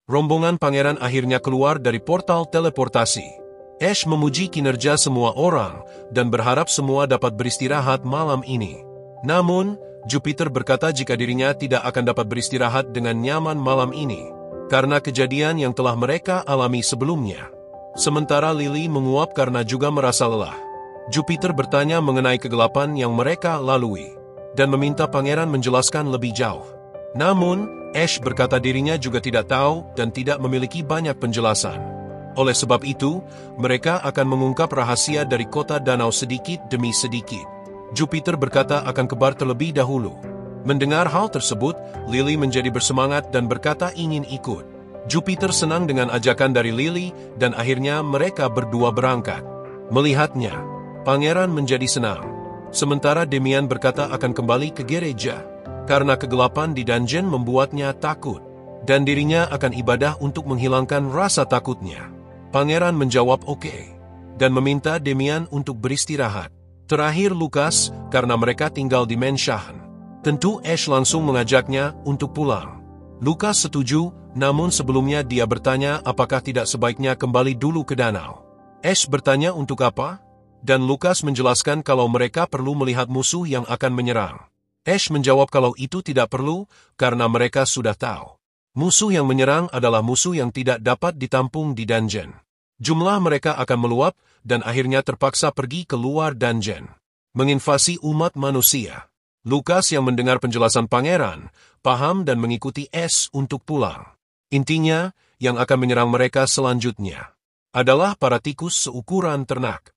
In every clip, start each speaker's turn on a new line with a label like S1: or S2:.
S1: Rombongan pangeran akhirnya keluar dari portal teleportasi. Ash memuji kinerja semua orang dan berharap semua dapat beristirahat malam ini. Namun, Jupiter berkata jika dirinya tidak akan dapat beristirahat dengan nyaman malam ini, karena kejadian yang telah mereka alami sebelumnya. Sementara Lily menguap karena juga merasa lelah. Jupiter bertanya mengenai kegelapan yang mereka lalui, dan meminta pangeran menjelaskan lebih jauh. Namun, Ash berkata dirinya juga tidak tahu dan tidak memiliki banyak penjelasan. Oleh sebab itu, mereka akan mengungkap rahasia dari kota danau sedikit demi sedikit. Jupiter berkata akan kebar terlebih dahulu. Mendengar hal tersebut, Lily menjadi bersemangat dan berkata ingin ikut. Jupiter senang dengan ajakan dari Lily dan akhirnya mereka berdua berangkat. Melihatnya, pangeran menjadi senang. Sementara Demian berkata akan kembali ke gereja, karena kegelapan di dungeon membuatnya takut, dan dirinya akan ibadah untuk menghilangkan rasa takutnya. Pangeran menjawab oke, dan meminta Demian untuk beristirahat. Terakhir Lucas, karena mereka tinggal di Mansion. Tentu Ash langsung mengajaknya untuk pulang. Lucas setuju, namun sebelumnya dia bertanya apakah tidak sebaiknya kembali dulu ke danau. Ash bertanya untuk apa? Dan Lucas menjelaskan kalau mereka perlu melihat musuh yang akan menyerang. Ash menjawab kalau itu tidak perlu, karena mereka sudah tahu. Musuh yang menyerang adalah musuh yang tidak dapat ditampung di dungeon. Jumlah mereka akan meluap, dan akhirnya terpaksa pergi keluar dungeon, menginvasi umat manusia. Lucas yang mendengar penjelasan pangeran, paham dan mengikuti Ash untuk pulang. Intinya, yang akan menyerang mereka selanjutnya adalah para tikus seukuran ternak.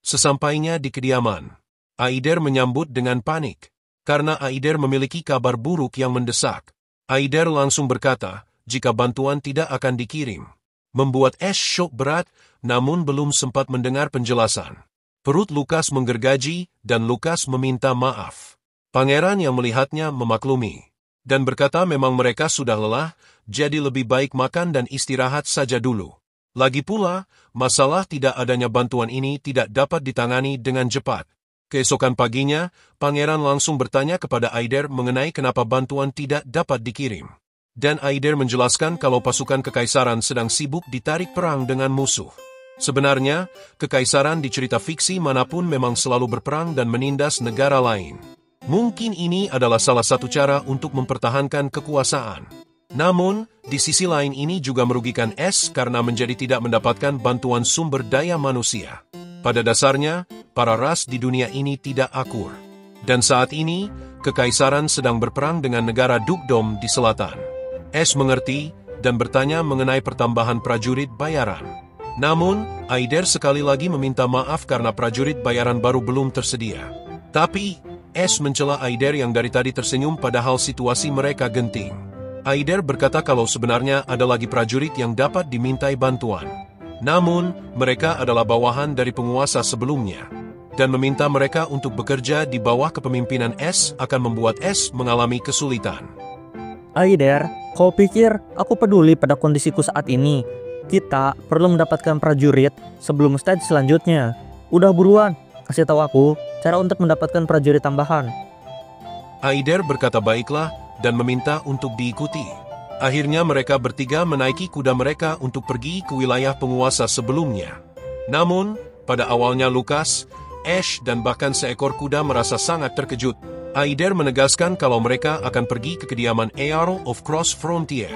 S1: Sesampainya di kediaman, Aider menyambut dengan panik, karena Aider memiliki kabar buruk yang mendesak. Aider langsung berkata, jika bantuan tidak akan dikirim. Membuat Ash syok berat, namun belum sempat mendengar penjelasan. Perut Lucas menggergaji, dan Lucas meminta maaf. Pangeran yang melihatnya memaklumi, dan berkata memang mereka sudah lelah, jadi lebih baik makan dan istirahat saja dulu. Lagi pula, masalah tidak adanya bantuan ini tidak dapat ditangani dengan cepat. Keesokan paginya, pangeran langsung bertanya kepada Aider mengenai kenapa bantuan tidak dapat dikirim. Dan Aider menjelaskan kalau pasukan kekaisaran sedang sibuk ditarik perang dengan musuh. Sebenarnya, kekaisaran di cerita fiksi manapun memang selalu berperang dan menindas negara lain. Mungkin ini adalah salah satu cara untuk mempertahankan kekuasaan. Namun, di sisi lain ini juga merugikan Ash karena menjadi tidak mendapatkan bantuan sumber daya manusia. Pada dasarnya, para ras di dunia ini tidak akur. Dan saat ini, kekaisaran sedang berperang dengan negara Dukdom di selatan. Ash mengerti dan bertanya mengenai pertambahan prajurit bayaran. Namun, Aider sekali lagi meminta maaf karena prajurit bayaran baru belum tersedia. Tapi, Ash mencela Aider yang dari tadi tersenyum padahal situasi mereka genting. Aider berkata kalau sebenarnya ada lagi prajurit yang dapat dimintai bantuan. Namun, mereka adalah bawahan dari penguasa sebelumnya, dan meminta mereka untuk bekerja di bawah kepemimpinan Ash akan membuat Ash mengalami kesulitan.
S2: Aider, kau pikir aku peduli pada kondisiku saat ini? Kita perlu mendapatkan prajurit sebelum stage selanjutnya. Udah buruan, kasih tahu aku cara untuk mendapatkan prajurit tambahan.
S1: Aider berkata baiklah dan meminta untuk diikuti. Akhirnya mereka bertiga menaiki kuda mereka untuk pergi ke wilayah penguasa sebelumnya. Namun, pada awalnya Lucas, Ash dan bahkan seekor kuda merasa sangat terkejut. Aider menegaskan kalau mereka akan pergi ke kediaman Earl of Cross Frontier.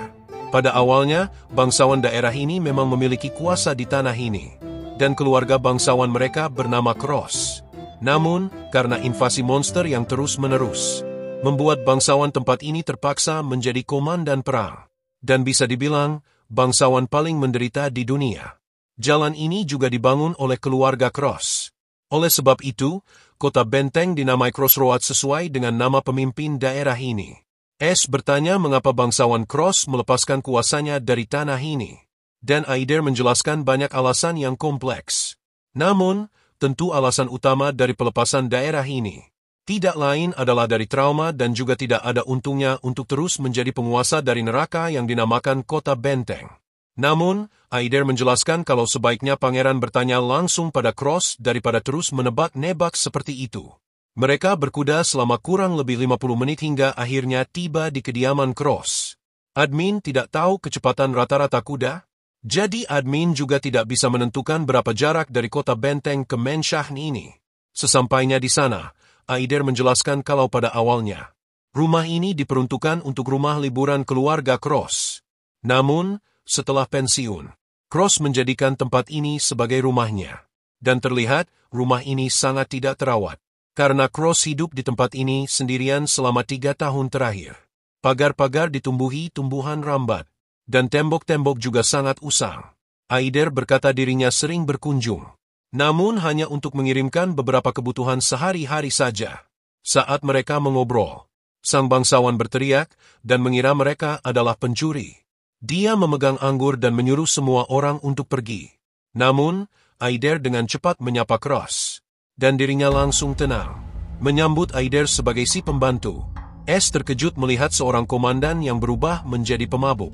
S1: Pada awalnya, bangsawan daerah ini memang memiliki kuasa di tanah ini, dan keluarga bangsawan mereka bernama Cross. Namun, karena invasi monster yang terus-menerus, membuat bangsawan tempat ini terpaksa menjadi komandan perang, dan bisa dibilang, bangsawan paling menderita di dunia. Jalan ini juga dibangun oleh keluarga Cross. Oleh sebab itu, kota benteng dinamai Crossroads sesuai dengan nama pemimpin daerah ini. Ash bertanya mengapa bangsawan Cross melepaskan kuasanya dari tanah ini, dan Aider menjelaskan banyak alasan yang kompleks. Namun, tentu alasan utama dari pelepasan daerah ini tidak lain adalah dari trauma dan juga tidak ada untungnya untuk terus menjadi penguasa dari neraka yang dinamakan kota benteng. Namun, Aider menjelaskan kalau sebaiknya pangeran bertanya langsung pada Cross daripada terus menebak-nebak seperti itu. Mereka berkuda selama kurang lebih 50 menit hingga akhirnya tiba di kediaman Cross. Admin tidak tahu kecepatan rata-rata kuda, jadi admin juga tidak bisa menentukan berapa jarak dari kota benteng ke Menshahn ini. Sesampainya di sana, Aider menjelaskan kalau pada awalnya, rumah ini diperuntukkan untuk rumah liburan keluarga Cross. Namun, setelah pensiun, Cross menjadikan tempat ini sebagai rumahnya. Dan terlihat, rumah ini sangat tidak terawat. Karena Cross hidup di tempat ini sendirian selama 3 tahun terakhir. Pagar-pagar ditumbuhi tumbuhan rambat, dan tembok-tembok juga sangat usang. Aider berkata dirinya sering berkunjung, namun hanya untuk mengirimkan beberapa kebutuhan sehari-hari saja. Saat mereka mengobrol, sang bangsawan berteriak dan mengira mereka adalah pencuri. Dia memegang anggur dan menyuruh semua orang untuk pergi. Namun, Aider dengan cepat menyapa Cross, dan dirinya langsung tenang. Menyambut Aider sebagai si pembantu, S terkejut melihat seorang komandan yang berubah menjadi pemabuk.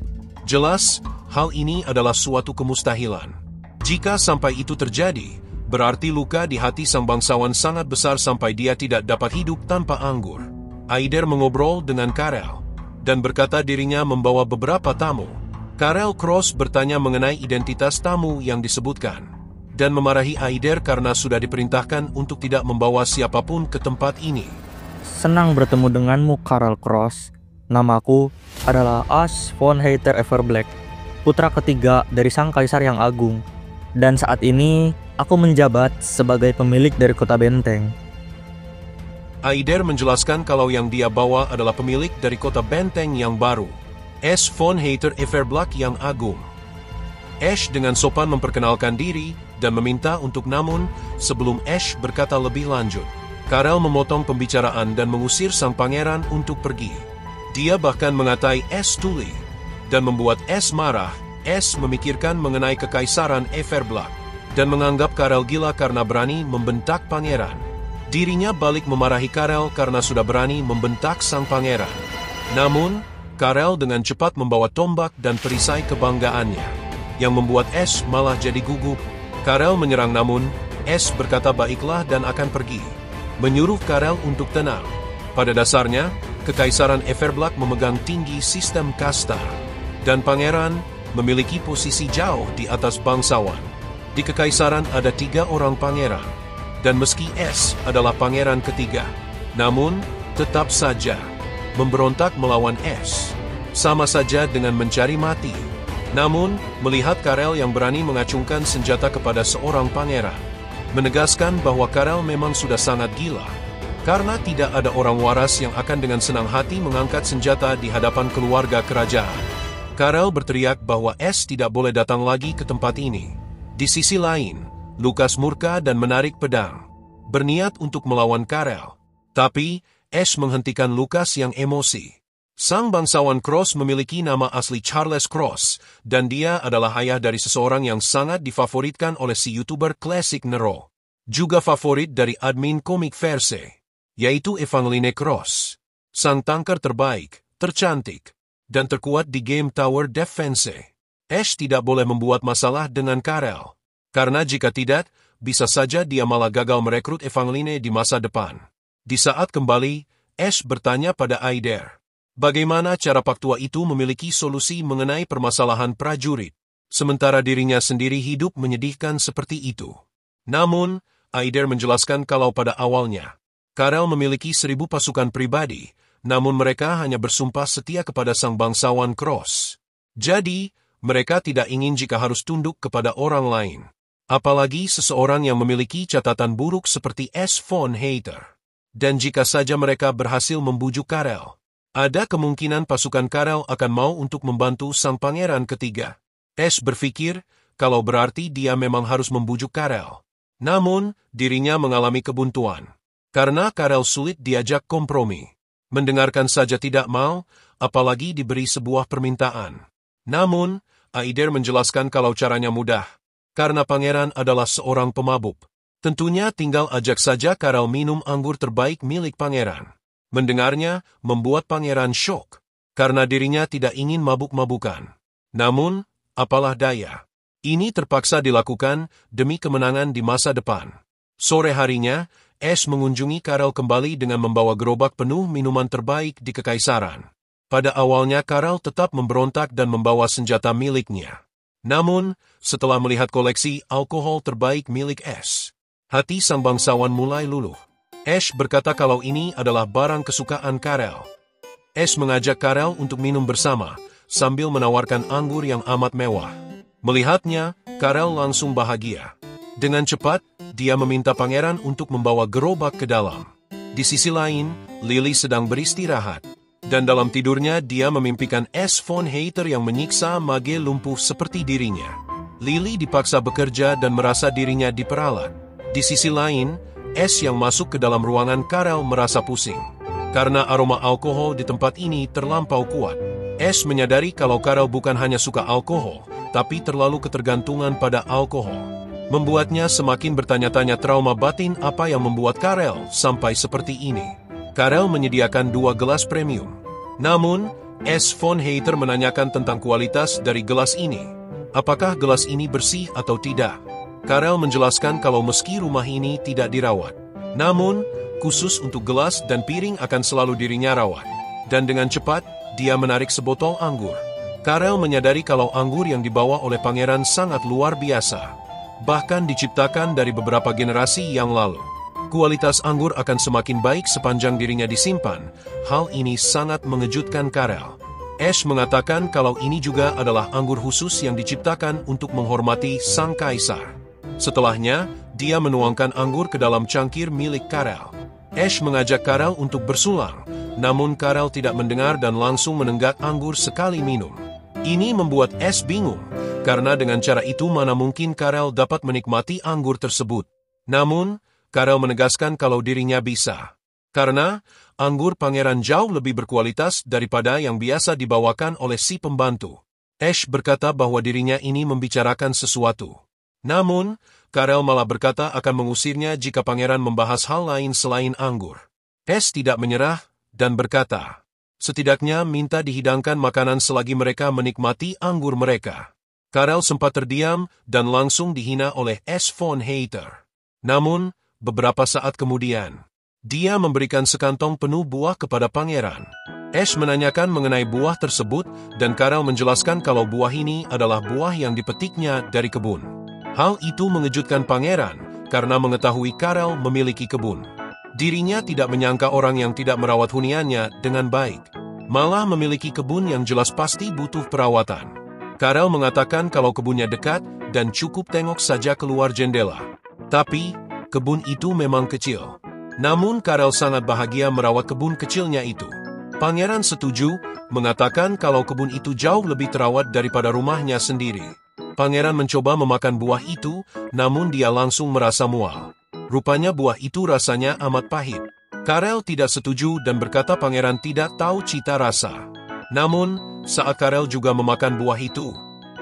S1: Jelas, hal ini adalah suatu kemustahilan. Jika sampai itu terjadi, berarti luka di hati sang bangsawan sangat besar sampai dia tidak dapat hidup tanpa anggur. Aider mengobrol dengan Karel, dan berkata dirinya membawa beberapa tamu. Karel Cross bertanya mengenai identitas tamu yang disebutkan, dan memarahi Aider karena sudah diperintahkan untuk tidak membawa siapapun ke tempat ini.
S2: Senang bertemu denganmu, Karel Cross. Namaku adalah Ash von Heiter Everblack, putra ketiga dari sang kaisar yang agung. Dan saat ini, aku menjabat sebagai pemilik dari kota benteng.
S1: Aider menjelaskan kalau yang dia bawa adalah pemilik dari kota benteng yang baru, Ash von Heiter Everblack yang agung. Ash dengan sopan memperkenalkan diri dan meminta untuk namun, sebelum Ash berkata lebih lanjut, Karel memotong pembicaraan dan mengusir sang pangeran untuk pergi. Dia bahkan mengatai Ash tuli, dan membuat Ash marah. Ash memikirkan mengenai kekaisaran Everblack, dan menganggap Karel gila karena berani membentak pangeran. Dirinya balik memarahi Karel karena sudah berani membentak sang pangeran. Namun, Karel dengan cepat membawa tombak dan perisai kebanggaannya, yang membuat Ash malah jadi gugup. Karel menyerang namun, Ash berkata baiklah dan akan pergi, menyuruh Karel untuk tenang. Pada dasarnya, kekaisaran Everblack memegang tinggi sistem kasta, dan pangeran memiliki posisi jauh di atas bangsawan. Di kekaisaran ada 3 orang pangeran, dan meski Ash adalah pangeran ketiga, namun tetap saja memberontak melawan Ash, sama saja dengan mencari mati. Namun, melihat Karel yang berani mengacungkan senjata kepada seorang pangeran, menegaskan bahwa Karel memang sudah sangat gila, karena tidak ada orang waras yang akan dengan senang hati mengangkat senjata di hadapan keluarga kerajaan. Karel berteriak bahwa Ash tidak boleh datang lagi ke tempat ini. Di sisi lain, Lukas murka dan menarik pedang, berniat untuk melawan Karel. Tapi, Ash menghentikan Lukas yang emosi. Sang bangsawan Cross memiliki nama asli Charles Cross, dan dia adalah ayah dari seseorang yang sangat difavoritkan oleh si YouTuber Classic Nero. Juga favorit dari admin komik Verse, yaitu Evangeline Cross. Sang tanker terbaik, tercantik, dan terkuat di game Tower Defense. Ash tidak boleh membuat masalah dengan Karel, karena jika tidak, bisa saja dia malah gagal merekrut Evangeline di masa depan. Di saat kembali, Ash bertanya pada Aider, bagaimana cara Pak Tua itu memiliki solusi mengenai permasalahan prajurit, sementara dirinya sendiri hidup menyedihkan seperti itu. Namun, Aider menjelaskan kalau pada awalnya, Karel memiliki 1000 pasukan pribadi, namun mereka hanya bersumpah setia kepada sang bangsawan Cross. Jadi, mereka tidak ingin jika harus tunduk kepada orang lain. Apalagi seseorang yang memiliki catatan buruk seperti Ash von Heiter. Dan jika saja mereka berhasil membujuk Karel, ada kemungkinan pasukan Karel akan mau untuk membantu sang pangeran ketiga. Ash berpikir, kalau berarti dia memang harus membujuk Karel. Namun, dirinya mengalami kebuntuan, karena Karel sulit diajak kompromi. Mendengarkan saja tidak mau, apalagi diberi sebuah permintaan. Namun, Aider menjelaskan kalau caranya mudah, karena pangeran adalah seorang pemabuk. Tentunya tinggal ajak saja Karel minum anggur terbaik milik pangeran. Mendengarnya, membuat pangeran syok, karena dirinya tidak ingin mabuk-mabukan. Namun, apalah daya, ini terpaksa dilakukan demi kemenangan di masa depan. Sore harinya, Ash mengunjungi Karel kembali dengan membawa gerobak penuh minuman terbaik di Kekaisaran. Pada awalnya Karel tetap memberontak dan membawa senjata miliknya. Namun, setelah melihat koleksi alkohol terbaik milik Ash, hati sang bangsawan mulai luluh. Ash berkata kalau ini adalah barang kesukaan Karel. Ash mengajak Karel untuk minum bersama, sambil menawarkan anggur yang amat mewah. Melihatnya, Karel langsung bahagia. Dengan cepat, dia meminta pangeran untuk membawa gerobak ke dalam. Di sisi lain, Lily sedang beristirahat. Dan dalam tidurnya dia memimpikan Ash von Hater yang menyiksa mage lumpuh seperti dirinya. Lily dipaksa bekerja dan merasa dirinya diperalat. Di sisi lain, Ash yang masuk ke dalam ruangan Karel merasa pusing. Karena aroma alkohol di tempat ini terlampau kuat. Ash menyadari kalau Karel bukan hanya suka alkohol, tapi terlalu ketergantungan pada alkohol. Membuatnya semakin bertanya-tanya trauma batin apa yang membuat Karel sampai seperti ini. Karel menyediakan 2 gelas premium. Namun, Ash von Hater menanyakan tentang kualitas dari gelas ini. Apakah gelas ini bersih atau tidak? Karel menjelaskan kalau meski rumah ini tidak dirawat, namun, khusus untuk gelas dan piring akan selalu dirinya rawat. Dan dengan cepat, dia menarik sebotol anggur. Karel menyadari kalau anggur yang dibawa oleh pangeran sangat luar biasa. Bahkan diciptakan dari beberapa generasi yang lalu. Kualitas anggur akan semakin baik sepanjang dirinya disimpan. Hal ini sangat mengejutkan Karel. Ash mengatakan kalau ini juga adalah anggur khusus yang diciptakan untuk menghormati sang kaisar. Setelahnya, dia menuangkan anggur ke dalam cangkir milik Karel. Ash mengajak Karel untuk bersulang, namun Karel tidak mendengar dan langsung menenggak anggur sekali minum. Ini membuat Ash bingung, karena dengan cara itu mana mungkin Karel dapat menikmati anggur tersebut. Namun, Karel menegaskan kalau dirinya bisa. Karena, anggur pangeran jauh lebih berkualitas daripada yang biasa dibawakan oleh si pembantu. Ash berkata bahwa dirinya ini membicarakan sesuatu. Namun, Karel malah berkata akan mengusirnya jika pangeran membahas hal lain selain anggur. Ash tidak menyerah, dan berkata, setidaknya minta dihidangkan makanan selagi mereka menikmati anggur mereka. Karel sempat terdiam dan langsung dihina oleh Ash von Hater. Namun, beberapa saat kemudian, dia memberikan sekantong penuh buah kepada pangeran. Ash menanyakan mengenai buah tersebut dan Karel menjelaskan kalau buah ini adalah buah yang dipetiknya dari kebun. Hal itu mengejutkan pangeran karena mengetahui Karel memiliki kebun. Dirinya tidak menyangka orang yang tidak merawat huniannya dengan baik, malah memiliki kebun yang jelas pasti butuh perawatan. Karel mengatakan kalau kebunnya dekat dan cukup tengok saja keluar jendela. Tapi, kebun itu memang kecil. Namun Karel sangat bahagia merawat kebun kecilnya itu. Pangeran setuju, mengatakan kalau kebun itu jauh lebih terawat daripada rumahnya sendiri. Pangeran mencoba memakan buah itu, namun dia langsung merasa mual. Rupanya buah itu rasanya amat pahit. Karel tidak setuju dan berkata pangeran tidak tahu cita rasa. Namun, saat Karel juga memakan buah itu,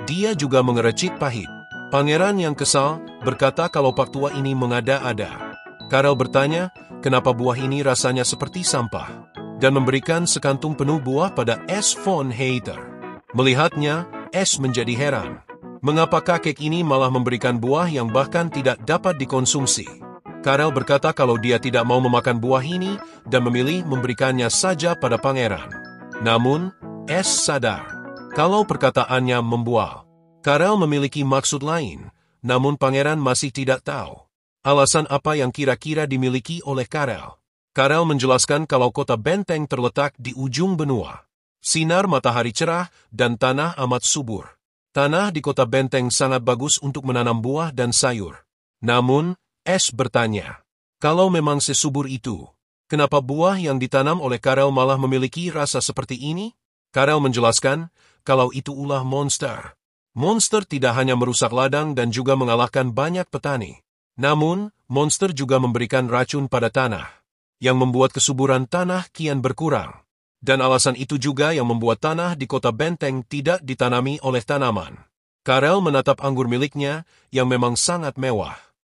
S1: dia juga mengericik pahit. Pangeran yang kesal berkata kalau pak tua ini mengada-ada. Karel bertanya, kenapa buah ini rasanya seperti sampah, dan memberikan sekantung penuh buah pada Ash von Hater. Melihatnya, Ash menjadi heran. Mengapa kakek ini malah memberikan buah yang bahkan tidak dapat dikonsumsi? Karel berkata kalau dia tidak mau memakan buah ini dan memilih memberikannya saja pada pangeran. Namun, Ash sadar kalau perkataannya membual. Karel memiliki maksud lain, namun pangeran masih tidak tahu alasan apa yang kira-kira dimiliki oleh Karel. Karel menjelaskan kalau kota benteng terletak di ujung benua. Sinar matahari cerah dan tanah amat subur. Tanah di kota benteng sangat bagus untuk menanam buah dan sayur. Namun, Ash bertanya, kalau memang sesubur itu, kenapa buah yang ditanam oleh Karel malah memiliki rasa seperti ini? Karel menjelaskan kalau itu ulah monster. Monster tidak hanya merusak ladang dan juga mengalahkan banyak petani. Namun, monster juga memberikan racun pada tanah, yang membuat kesuburan tanah kian berkurang. Dan alasan itu juga yang membuat tanah di kota benteng tidak ditanami oleh tanaman. Karel menatap anggur miliknya yang memang sangat mewah.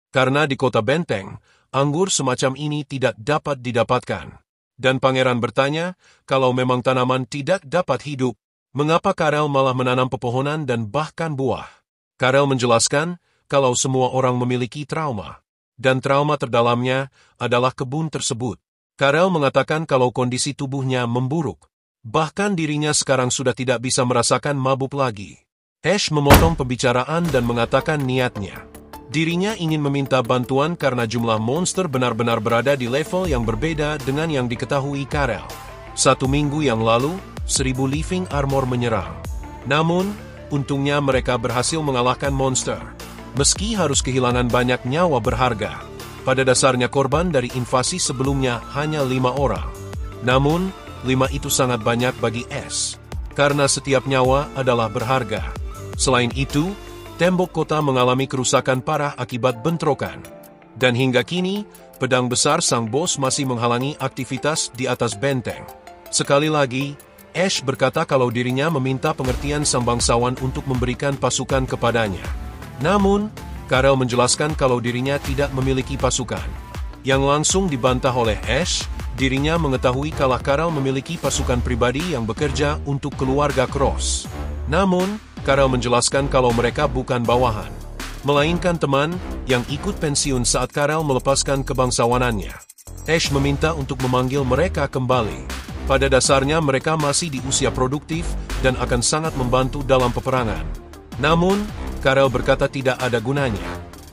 S1: Karena di kota benteng, anggur semacam ini tidak dapat didapatkan. Dan pangeran bertanya, kalau memang tanaman tidak dapat hidup, mengapa Karel malah menanam pepohonan dan bahkan buah? Karel menjelaskan, kalau semua orang memiliki trauma. dan trauma terdalamnya adalah kebun tersebut. Karel mengatakan kalau kondisi tubuhnya memburuk. Bahkan dirinya sekarang sudah tidak bisa merasakan mabuk lagi. Ash memotong pembicaraan dan mengatakan niatnya. Dirinya ingin meminta bantuan karena jumlah monster benar-benar berada di level yang berbeda dengan yang diketahui Karel. 1 minggu yang lalu, 1000 living armor menyerang. Namun, untungnya mereka berhasil mengalahkan monster. Meski harus kehilangan banyak nyawa berharga. Pada dasarnya korban dari invasi sebelumnya hanya 5 orang. Namun, 5 itu sangat banyak bagi Ash. Karena setiap nyawa adalah berharga. Selain itu, tembok kota mengalami kerusakan parah akibat bentrokan. Dan hingga kini, pedang besar sang bos masih menghalangi aktivitas di atas benteng. Sekali lagi, Ash berkata kalau dirinya meminta pengertian sang bangsawan untuk memberikan pasukan kepadanya. Namun, Karel menjelaskan kalau dirinya tidak memiliki pasukan. Yang langsung dibantah oleh Ash, dirinya mengetahui kalau Karel memiliki pasukan pribadi yang bekerja untuk keluarga Cross. Namun, Karel menjelaskan kalau mereka bukan bawahan, melainkan teman yang ikut pensiun saat Karel melepaskan kebangsawanannya. Ash meminta untuk memanggil mereka kembali. Pada dasarnya mereka masih di usia produktif dan akan sangat membantu dalam peperangan. Namun, Karel berkata tidak ada gunanya.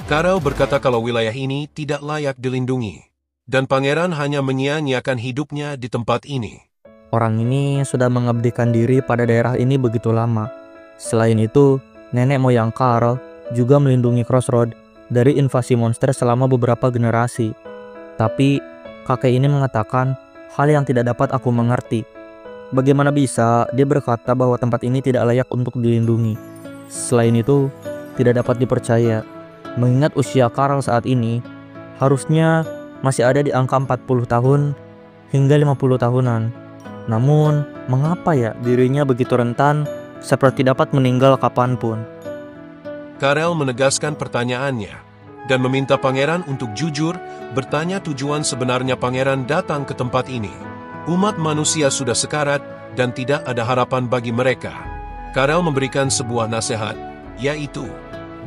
S1: Karel berkata kalau wilayah ini tidak layak dilindungi. Dan pangeran hanya menyia-nyiakan hidupnya di tempat ini.
S2: Orang ini sudah mengabdikan diri pada daerah ini begitu lama. Selain itu, nenek moyang Karel juga melindungi Crossroad dari invasi monster selama beberapa generasi. Tapi, kakek ini mengatakan hal yang tidak dapat aku mengerti. Bagaimana bisa dia berkata bahwa tempat ini tidak layak untuk dilindungi? Selain itu, tidak dapat dipercaya. Mengingat usia Karel saat ini, harusnya masih ada di angka 40 tahun hingga 50 tahunan. Namun, mengapa ya dirinya begitu rentan seperti dapat meninggal kapanpun?
S1: Karel menegaskan pertanyaannya dan meminta pangeran untuk jujur bertanya tujuan sebenarnya pangeran datang ke tempat ini. Umat manusia sudah sekarat dan tidak ada harapan bagi mereka. Karel memberikan sebuah nasihat, yaitu,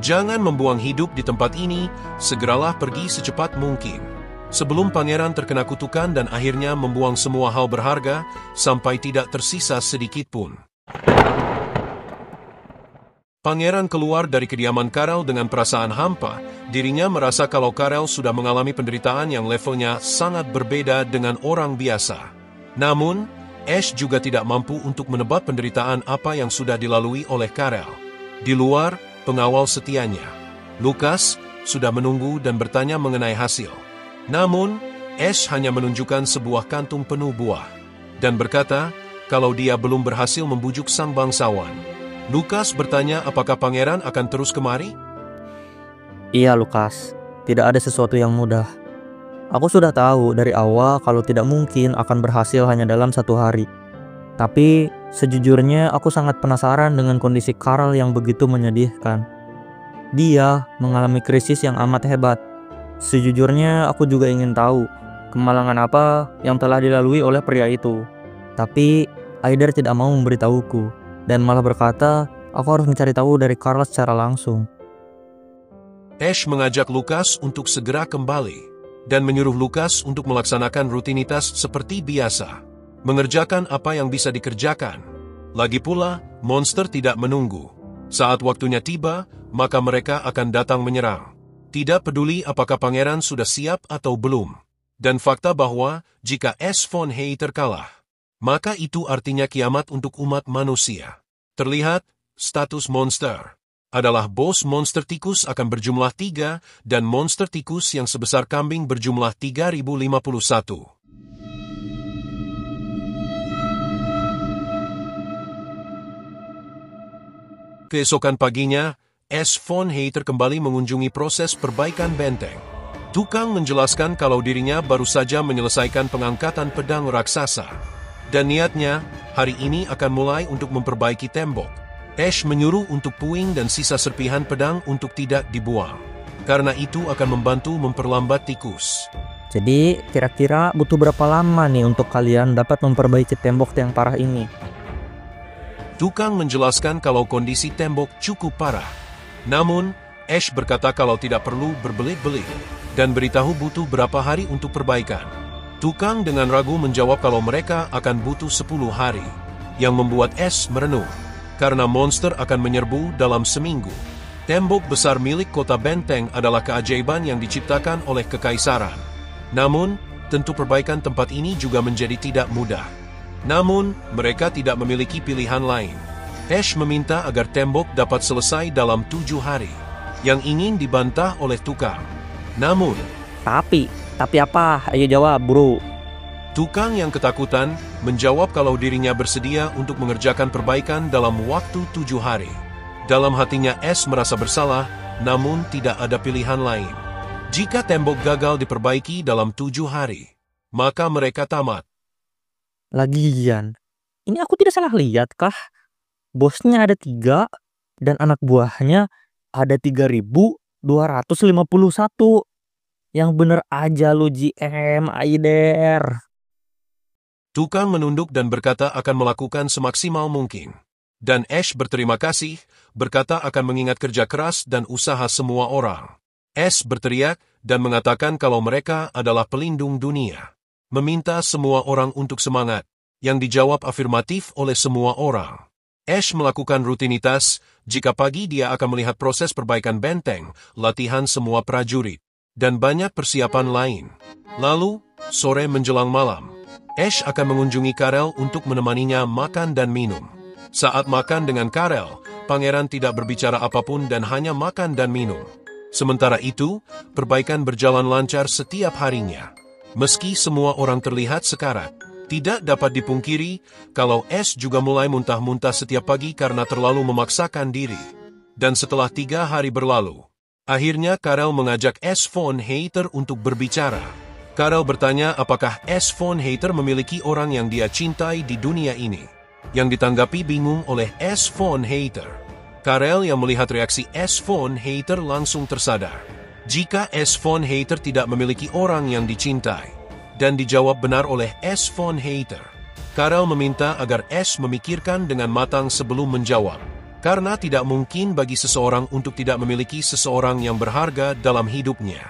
S1: jangan membuang hidup di tempat ini, segeralah pergi secepat mungkin. Sebelum pangeran terkena kutukan dan akhirnya membuang semua hal berharga sampai tidak tersisa sedikit pun. Pangeran keluar dari kediaman Karel dengan perasaan hampa. Dirinya merasa kalau Karel sudah mengalami penderitaan yang levelnya sangat berbeda dengan orang biasa. Namun, Ash juga tidak mampu untuk menebak penderitaan apa yang sudah dilalui oleh Karel. Di luar, pengawal setianya, Lucas, sudah menunggu dan bertanya mengenai hasil. Namun, Ash hanya menunjukkan sebuah kantung penuh buah dan berkata kalau dia belum berhasil membujuk sang bangsawan. Lucas bertanya apakah pangeran akan terus kemari?
S2: Iya, Lucas. Tidak ada sesuatu yang mudah. Aku sudah tahu dari awal kalau tidak mungkin akan berhasil hanya dalam 1 hari. Tapi, sejujurnya aku sangat penasaran dengan kondisi Karel yang begitu menyedihkan. Dia mengalami krisis yang amat hebat. Sejujurnya aku juga ingin tahu kemalangan apa yang telah dilalui oleh pria itu. Tapi, Aider tidak mau memberitahuku. Dan malah berkata, aku harus mencari tahu dari Karel secara langsung.
S1: Ash mengajak Lucas untuk segera kembali, dan menyuruh Lucas untuk melaksanakan rutinitas seperti biasa. Mengerjakan apa yang bisa dikerjakan. Lagi pula, monster tidak menunggu. Saat waktunya tiba, maka mereka akan datang menyerang. Tidak peduli apakah pangeran sudah siap atau belum. Dan fakta bahwa, jika Ash von Hayter kalah, maka itu artinya kiamat untuk umat manusia. Terlihat, status monster adalah bos monster tikus akan berjumlah 3 dan monster tikus yang sebesar kambing berjumlah 3051. Keesokan paginya, Ash von Hayter kembali mengunjungi proses perbaikan benteng. Tukang menjelaskan kalau dirinya baru saja menyelesaikan pengangkatan pedang raksasa. Dan niatnya, hari ini akan mulai untuk memperbaiki tembok. Ash menyuruh untuk puing dan sisa serpihan pedang untuk tidak dibuang. Karena itu akan membantu memperlambat tikus.
S2: Jadi, kira-kira butuh berapa lama nih untuk kalian dapat memperbaiki tembok yang parah ini?
S1: Tukang menjelaskan kalau kondisi tembok cukup parah. Namun, Ash berkata kalau tidak perlu berbelit-belit, dan beritahu butuh berapa hari untuk perbaikan. Tukang dengan ragu menjawab kalau mereka akan butuh 10 hari, yang membuat Ash merenung, karena monster akan menyerbu dalam seminggu. Tembok besar milik kota benteng adalah keajaiban yang diciptakan oleh kekaisaran. Namun, tentu perbaikan tempat ini juga menjadi tidak mudah. Namun, mereka tidak memiliki pilihan lain. Ash meminta agar tembok dapat selesai dalam 7 hari, yang ingin dibantah oleh tukang. Namun,
S2: Tapi apa? Ayo jawab, bro.
S1: tukang yang ketakutan menjawab kalau dirinya bersedia untuk mengerjakan perbaikan dalam waktu 7 hari. Dalam hatinya Ash merasa bersalah, namun tidak ada pilihan lain. Jika tembok gagal diperbaiki dalam 7 hari, maka mereka tamat.
S2: Lagian, ini aku tidak salah lihat kah? Bosnya ada 3, dan anak buahnya ada 3.251. Yang bener aja lu GM, Aider.
S1: Tukang menunduk dan berkata akan melakukan semaksimal mungkin. Dan Ash berterima kasih, berkata akan mengingat kerja keras dan usaha semua orang. Ash berteriak dan mengatakan kalau mereka adalah pelindung dunia. Meminta semua orang untuk semangat, yang dijawab afirmatif oleh semua orang. Ash melakukan rutinitas, jika pagi dia akan melihat proses perbaikan benteng, latihan semua prajurit, dan banyak persiapan lain. Lalu, sore menjelang malam, Ash akan mengunjungi Karel untuk menemaninya makan dan minum. Saat makan dengan Karel, pangeran tidak berbicara apapun dan hanya makan dan minum. Sementara itu, perbaikan berjalan lancar setiap harinya. Meski semua orang terlihat sekarat, tidak dapat dipungkiri kalau Ash juga mulai muntah-muntah setiap pagi karena terlalu memaksakan diri. Dan setelah 3 hari berlalu, akhirnya Karel mengajak Ash von Hater untuk berbicara. Karel bertanya apakah Ash von Hater memiliki orang yang dia cintai di dunia ini. Yang ditanggapi bingung oleh Ash von Hater. Karel yang melihat reaksi Ash von Hater langsung tersadar. Jika Ash von Hater tidak memiliki orang yang dicintai, dan dijawab benar oleh Ash von Hater. Karel meminta agar Ash memikirkan dengan matang sebelum menjawab. Karena tidak mungkin bagi seseorang untuk tidak memiliki seseorang yang berharga dalam hidupnya.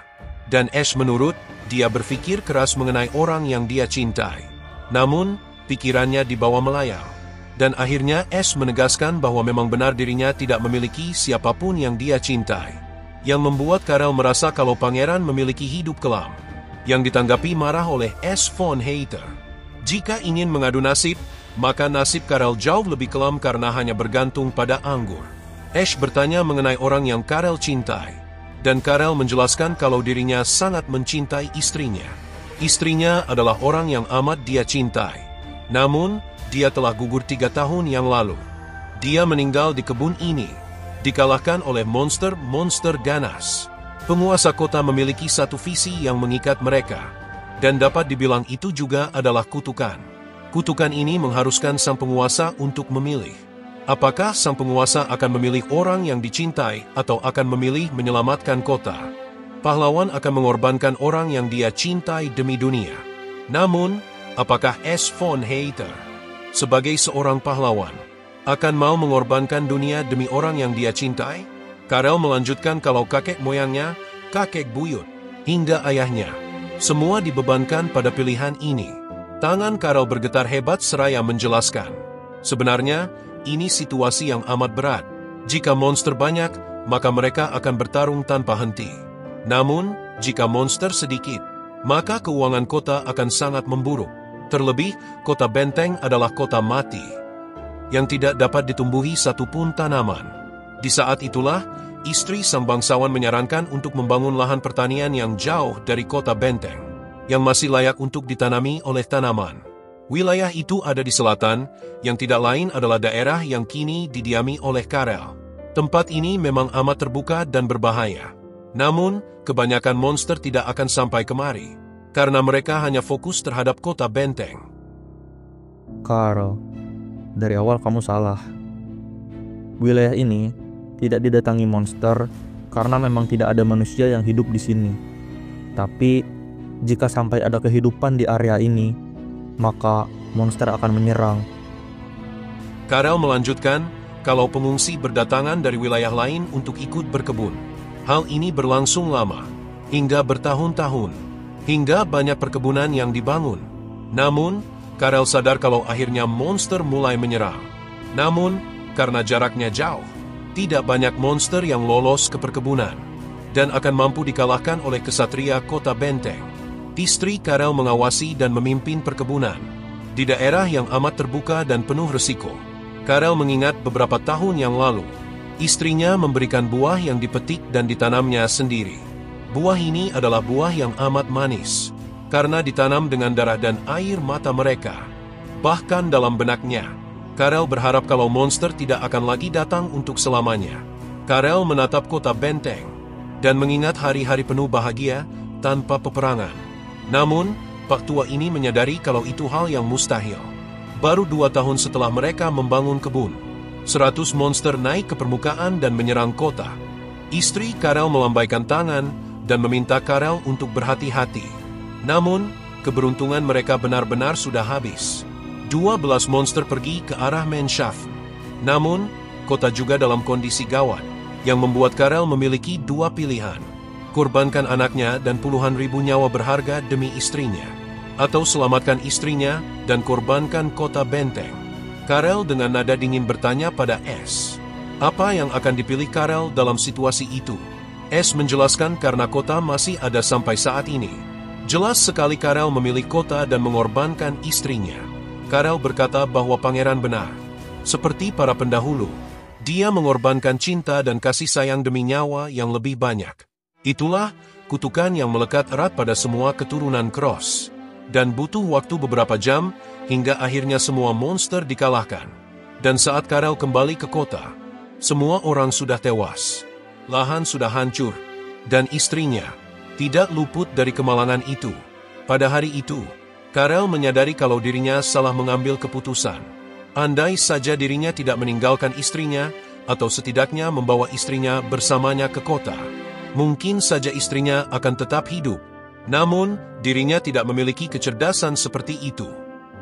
S1: Dan Ash menurut, dia berpikir keras mengenai orang yang dia cintai. Namun, pikirannya dibawa melayang. Dan akhirnya Ash menegaskan bahwa memang benar dirinya tidak memiliki siapapun yang dia cintai. Yang membuat Karel merasa kalau pangeran memiliki hidup kelam. Yang ditanggapi marah oleh Ash von Hater. Jika ingin mengadu nasib, maka nasib Karel jauh lebih kelam karena hanya bergantung pada anggur. Ash bertanya mengenai orang yang Karel cintai. Dan Karel menjelaskan kalau dirinya sangat mencintai istrinya. Istrinya adalah orang yang amat dia cintai. Namun, dia telah gugur 3 tahun yang lalu. Dia meninggal di kebun ini, dikalahkan oleh monster-monster ganas. Penguasa kota memiliki satu visi yang mengikat mereka, dan dapat dibilang itu juga adalah kutukan. Kutukan ini mengharuskan sang penguasa untuk memilih. Apakah sang penguasa akan memilih orang yang dicintai atau akan memilih menyelamatkan kota? Pahlawan akan mengorbankan orang yang dia cintai demi dunia. Namun, apakah Ash von Hater, sebagai seorang pahlawan, akan mau mengorbankan dunia demi orang yang dia cintai? Karel melanjutkan kalau kakek moyangnya, kakek buyut, hingga ayahnya, semua dibebankan pada pilihan ini. Tangan Karel bergetar hebat seraya menjelaskan. Sebenarnya, ini situasi yang amat berat. Jika monster banyak, maka mereka akan bertarung tanpa henti. Namun, jika monster sedikit, maka keuangan kota akan sangat memburuk. Terlebih, kota benteng adalah kota mati, yang tidak dapat ditumbuhi satupun tanaman. Di saat itulah, istri sang bangsawan menyarankan untuk membangun lahan pertanian yang jauh dari kota benteng, yang masih layak untuk ditanami oleh tanaman. Wilayah itu ada di selatan, yang tidak lain adalah daerah yang kini didiami oleh Karel. Tempat ini memang amat terbuka dan berbahaya. Namun, kebanyakan monster tidak akan sampai kemari, karena mereka hanya fokus terhadap kota benteng.
S2: Karel, dari awal kamu salah. Wilayah ini tidak didatangi monster karena memang tidak ada manusia yang hidup di sini. Tapi, jika sampai ada kehidupan di area ini, maka monster akan menyerang.
S1: Karel melanjutkan, kalau pengungsi berdatangan dari wilayah lain untuk ikut berkebun, Hal ini berlangsung lama, hingga bertahun-tahun, hingga banyak perkebunan yang dibangun. Namun, Karel sadar kalau akhirnya monster mulai menyerang. Namun, karena jaraknya jauh, tidak banyak monster yang lolos ke perkebunan, dan akan mampu dikalahkan oleh kesatria kota benteng. Istri Karel mengawasi dan memimpin perkebunan, di daerah yang amat terbuka dan penuh resiko. Karel mengingat beberapa tahun yang lalu, istrinya memberikan buah yang dipetik dan ditanamnya sendiri. Buah ini adalah buah yang amat manis, karena ditanam dengan darah dan air mata mereka. Bahkan dalam benaknya, Karel berharap kalau monster tidak akan lagi datang untuk selamanya. Karel menatap kota benteng, dan mengingat hari-hari penuh bahagia tanpa peperangan. Namun, Pak Tua ini menyadari kalau itu hal yang mustahil. Baru 2 tahun setelah mereka membangun kebun, 100 monster naik ke permukaan dan menyerang kota. Istri Karel melambaikan tangan dan meminta Karel untuk berhati-hati. Namun, keberuntungan mereka benar-benar sudah habis. 12 monster pergi ke arah main shaft. Namun, kota juga dalam kondisi gawat, yang membuat Karel memiliki 2 pilihan. Korbankan anaknya dan puluhan ribu nyawa berharga demi istrinya, atau selamatkan istrinya dan korbankan kota benteng. Karel dengan nada dingin bertanya pada S. Apa yang akan dipilih Karel dalam situasi itu? S menjelaskan karena kota masih ada sampai saat ini. Jelas sekali Karel memilih kota dan mengorbankan istrinya. Karel berkata bahwa pangeran benar. Seperti para pendahulu, dia mengorbankan cinta dan kasih sayang demi nyawa yang lebih banyak. Itulah kutukan yang melekat erat pada semua keturunan Cross. Dan butuh waktu beberapa jam, hingga akhirnya semua monster dikalahkan. Dan saat Karel kembali ke kota, semua orang sudah tewas. Lahan sudah hancur, dan istrinya tidak luput dari kemalangan itu. Pada hari itu, Karel menyadari kalau dirinya salah mengambil keputusan. Andai saja dirinya tidak meninggalkan istrinya, atau setidaknya membawa istrinya bersamanya ke kota, mungkin saja istrinya akan tetap hidup. Namun, dirinya tidak memiliki kecerdasan seperti itu.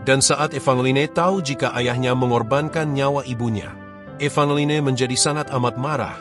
S1: Dan saat Evangeline tahu jika ayahnya mengorbankan nyawa ibunya, Evangeline menjadi sangat amat marah.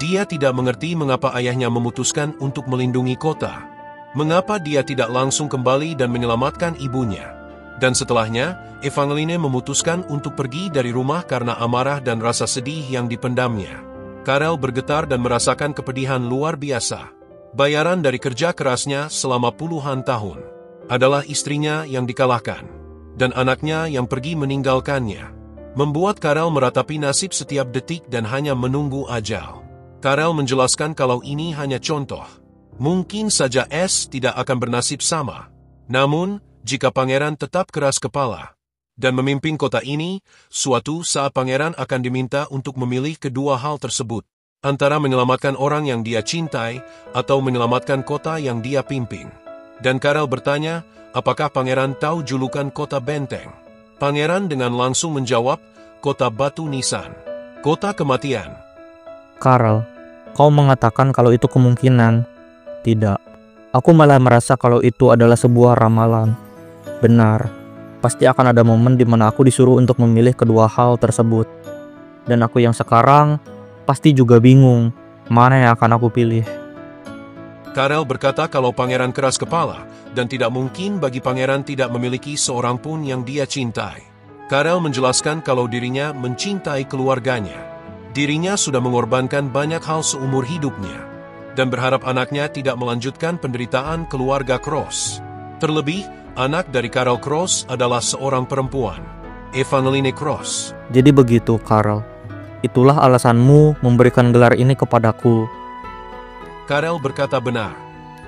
S1: Dia tidak mengerti mengapa ayahnya memutuskan untuk melindungi kota. Mengapa dia tidak langsung kembali dan menyelamatkan ibunya? Dan setelahnya, Evangeline memutuskan untuk pergi dari rumah karena amarah dan rasa sedih yang dipendamnya. Karel bergetar dan merasakan kepedihan luar biasa. Bayaran dari kerja kerasnya selama puluhan tahun adalah istrinya yang dikalahkan, dan anaknya yang pergi meninggalkannya. Membuat Karel meratapi nasib setiap detik dan hanya menunggu ajal. Karel menjelaskan kalau ini hanya contoh. Mungkin saja S tidak akan bernasib sama. Namun, jika pangeran tetap keras kepala dan memimpin kota ini, suatu saat pangeran akan diminta untuk memilih kedua hal tersebut, antara menyelamatkan orang yang dia cintai atau menyelamatkan kota yang dia pimpin. Dan Karel bertanya, apakah pangeran tahu julukan kota benteng? Pangeran dengan langsung menjawab, kota batu nisan, kota kematian.
S2: Karel, kau mengatakan kalau itu kemungkinan. Tidak, aku malah merasa kalau itu adalah sebuah ramalan. Benar, pasti akan ada momen di mana aku disuruh untuk memilih kedua hal tersebut. Dan aku yang sekarang pasti juga bingung mana yang akan aku pilih.
S1: Karel berkata kalau pangeran keras kepala, dan tidak mungkin bagi pangeran tidak memiliki seorang pun yang dia cintai. Karel menjelaskan kalau dirinya mencintai keluarganya. Dirinya sudah mengorbankan banyak hal seumur hidupnya, dan berharap anaknya tidak melanjutkan penderitaan keluarga Cross. Terlebih, anak dari Karel Cross adalah seorang perempuan, Evangeline Cross.
S2: Jadi begitu, Karel. Itulah alasanmu memberikan gelar ini kepadaku.
S1: Karel berkata benar.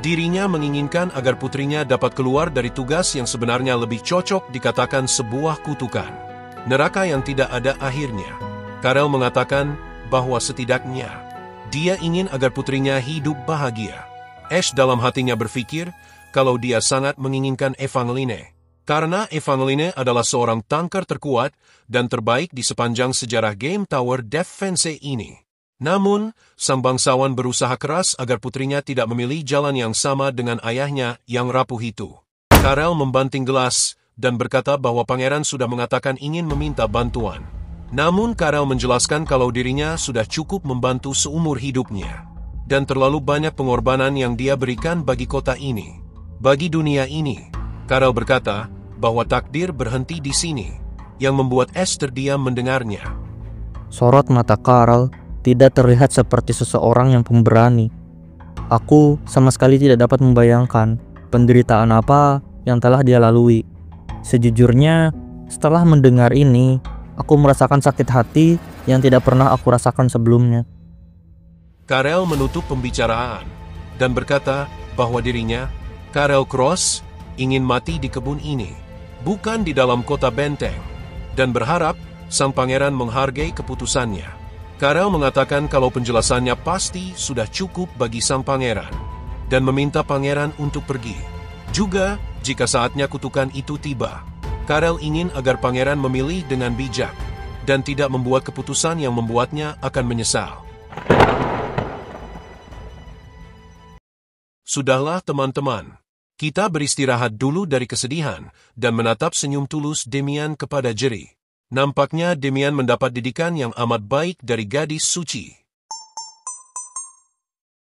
S1: Dirinya menginginkan agar putrinya dapat keluar dari tugas yang sebenarnya lebih cocok dikatakan sebuah kutukan. Neraka yang tidak ada akhirnya. Karel mengatakan bahwa setidaknya dia ingin agar putrinya hidup bahagia. Ash dalam hatinya berpikir kalau dia sangat menginginkan Evangeline, karena Evangeline adalah seorang tanker terkuat dan terbaik di sepanjang sejarah Game Tower Defense ini. Namun, sang bangsawan berusaha keras agar putrinya tidak memilih jalan yang sama dengan ayahnya yang rapuh itu. Karel membanting gelas dan berkata bahwa pangeran sudah mengatakan ingin meminta bantuan. Namun Karel menjelaskan kalau dirinya sudah cukup membantu seumur hidupnya. dan terlalu banyak pengorbanan yang dia berikan bagi kota ini. Bagi dunia ini, Karel berkata bahwa takdir berhenti di sini, yang membuat Ash terdiam mendengarnya.
S2: Sorot mata Karel tidak terlihat seperti seseorang yang pemberani. Aku sama sekali tidak dapat membayangkan penderitaan apa yang telah dia lalui. Sejujurnya, setelah mendengar ini, aku merasakan sakit hati yang tidak pernah aku rasakan sebelumnya.
S1: Karel menutup pembicaraan dan berkata bahwa dirinya, Karel Cross, ingin mati di kebun ini, bukan di dalam kota benteng, dan berharap sang pangeran menghargai keputusannya. Karel mengatakan kalau penjelasannya pasti sudah cukup bagi sang pangeran, dan meminta pangeran untuk pergi. Juga, jika saatnya kutukan itu tiba, Karel ingin agar pangeran memilih dengan bijak, dan tidak membuat keputusan yang membuatnya akan menyesal. Sudahlah teman-teman, kita beristirahat dulu dari kesedihan, dan menatap senyum tulus Demian kepada Jerry. Nampaknya Demian mendapat didikan yang amat baik dari gadis suci.